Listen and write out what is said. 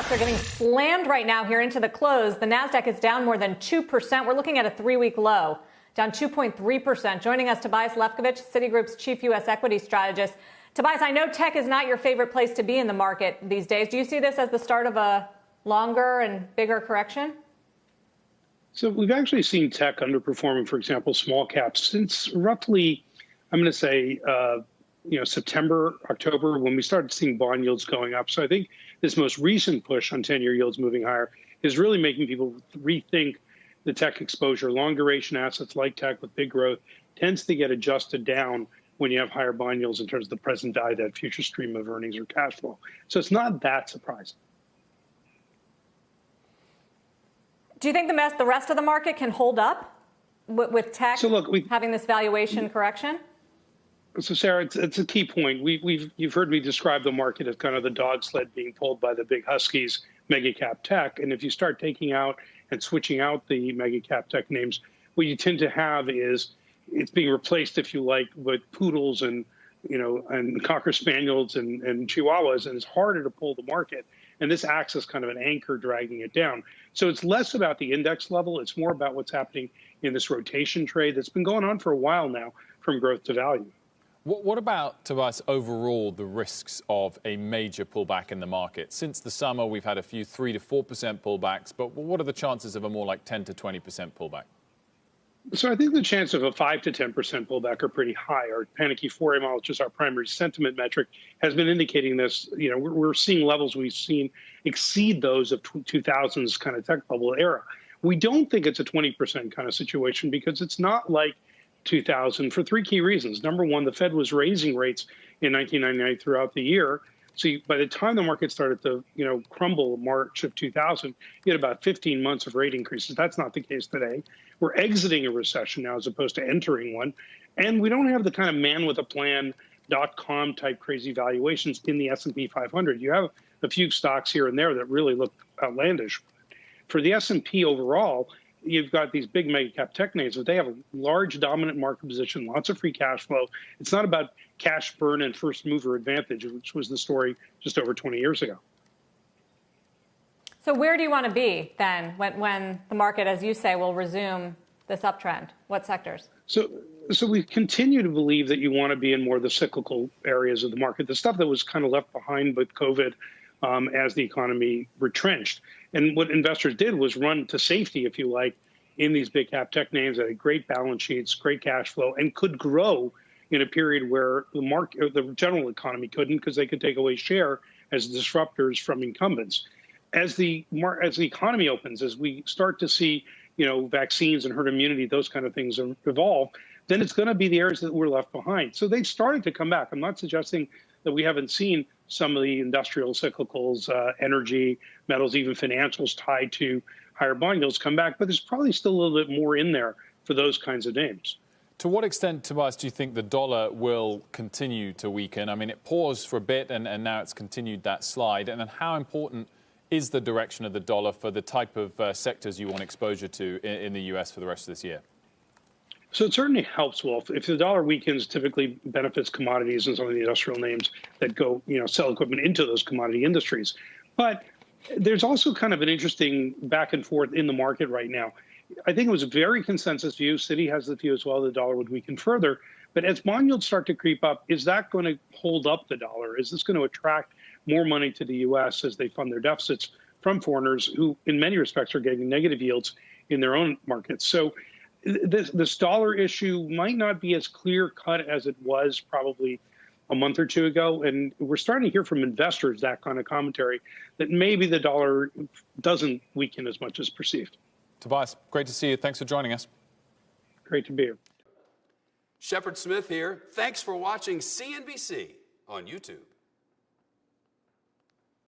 stocks are getting slammed right now here into the close. The Nasdaq is down more than 2%. We're looking at a 3-week low, down 2.3%. Joining us, Tobias Levkovich, Citigroup's chief U.S. equity strategist. Tobias, I know tech is not your favorite place to be in the market these days. Do you see this as the start of a longer and bigger correction? So we've actually seen tech underperforming, for example, small caps since roughly, I'm going to say, September, October, when we started seeing bond yields going up. So I think this most recent push on 10-year yields moving higher is really making people rethink the tech exposure. Long duration assets like tech with big growth tends to get adjusted down when you have higher bond yields in terms of the present value, that future stream of earnings or cash flow. So it's not that surprising. Do you think the rest of the market can hold up with tech having this valuation correction? So, Sarah, it's a key point. You've heard me describe the market as kind of the dog sled being pulled by the big huskies, mega cap tech. And if you start taking out and switching out the mega cap tech names, what you tend to have is it's being replaced, if you like, with poodles and cocker spaniels and chihuahuas, and it's harder to pull the market. And this acts as kind of an anchor dragging it down. So it's less about the index level. It's more about what's happening in this rotation trade that's been going on for a while now from growth to value. What about, Tobias, overall, the risks of a major pullback in the market? Since the summer, we've had a few 3 to 4% pullbacks, but what are the chances of a more like 10 to 20% pullback? So I think the chance of a 5 to 10% pullback are pretty high. Our panic euphoria model, which is our primary sentiment metric, has been indicating this. We're seeing levels we've seen exceed those of 2000s kind of tech bubble era. We don't think it's a 20% kind of situation because it's not like 2000 for 3 key reasons. Number one, the Fed was raising rates in 1999 throughout the year. So by the time the market started to, crumble March of 2000, you had about 15 months of rate increases. That's not the case today. We're exiting a recession now as opposed to entering one. And we don't have the kind of man with a plan.com type crazy valuations in the S&P 500. You have a few stocks here and there that really look outlandish. For the S&P overall, you've got these big mega cap tech names, but they have a large dominant market position, lots of free cash flow. It's not about cash burn and first mover advantage, which was the story just over 20 years ago. So where do you want to be then when the market, as you say, will resume this uptrend? What sectors? So we continue to believe that you want to be in more of the cyclical areas of the market, the stuff that was kind of left behind with COVID as the economy retrenched. And what investors did was run to safety, if you like, in these big cap tech names that had great balance sheets, great cash flow, and could grow in a period where the general economy couldn't, because they could take away share as disruptors from incumbents. As the economy opens, as we start to see, vaccines and herd immunity, those kind of things evolve, then it's going to be the areas that were left behind. So they've started to come back. I'm not suggesting that we haven't seen some of the industrial cyclicals, energy, metals, even financials tied to higher bond yields come back, but there's probably still a little bit more in there for those kinds of names. To what extent, Tobias, do you think the dollar will continue to weaken? I mean, it paused for a bit and now it's continued that slide. And then how important is the direction of the dollar for the type of sectors you want exposure to in the U.S. for the rest of this year? So it certainly helps, Wolf. If the dollar weakens, typically benefits commodities and some of the industrial names that go, sell equipment into those commodity industries. But there's also kind of an interesting back and forth in the market right now. I think it was a very consensus view. Citi has the view as well, the dollar would weaken further. But as bond yields start to creep up, is that going to hold up the dollar? Is this going to attract more money to the U.S. as they fund their deficits from foreigners who, in many respects, are getting negative yields in their own markets? So this dollar issue might not be as clear cut as it was probably a month or two ago. And we're starting to hear from investors that kind of commentary that maybe the dollar doesn't weaken as much as perceived. Tobias, great to see you. Thanks for joining us. Great to be here. Shepard Smith here. Thanks for watching CNBC on YouTube.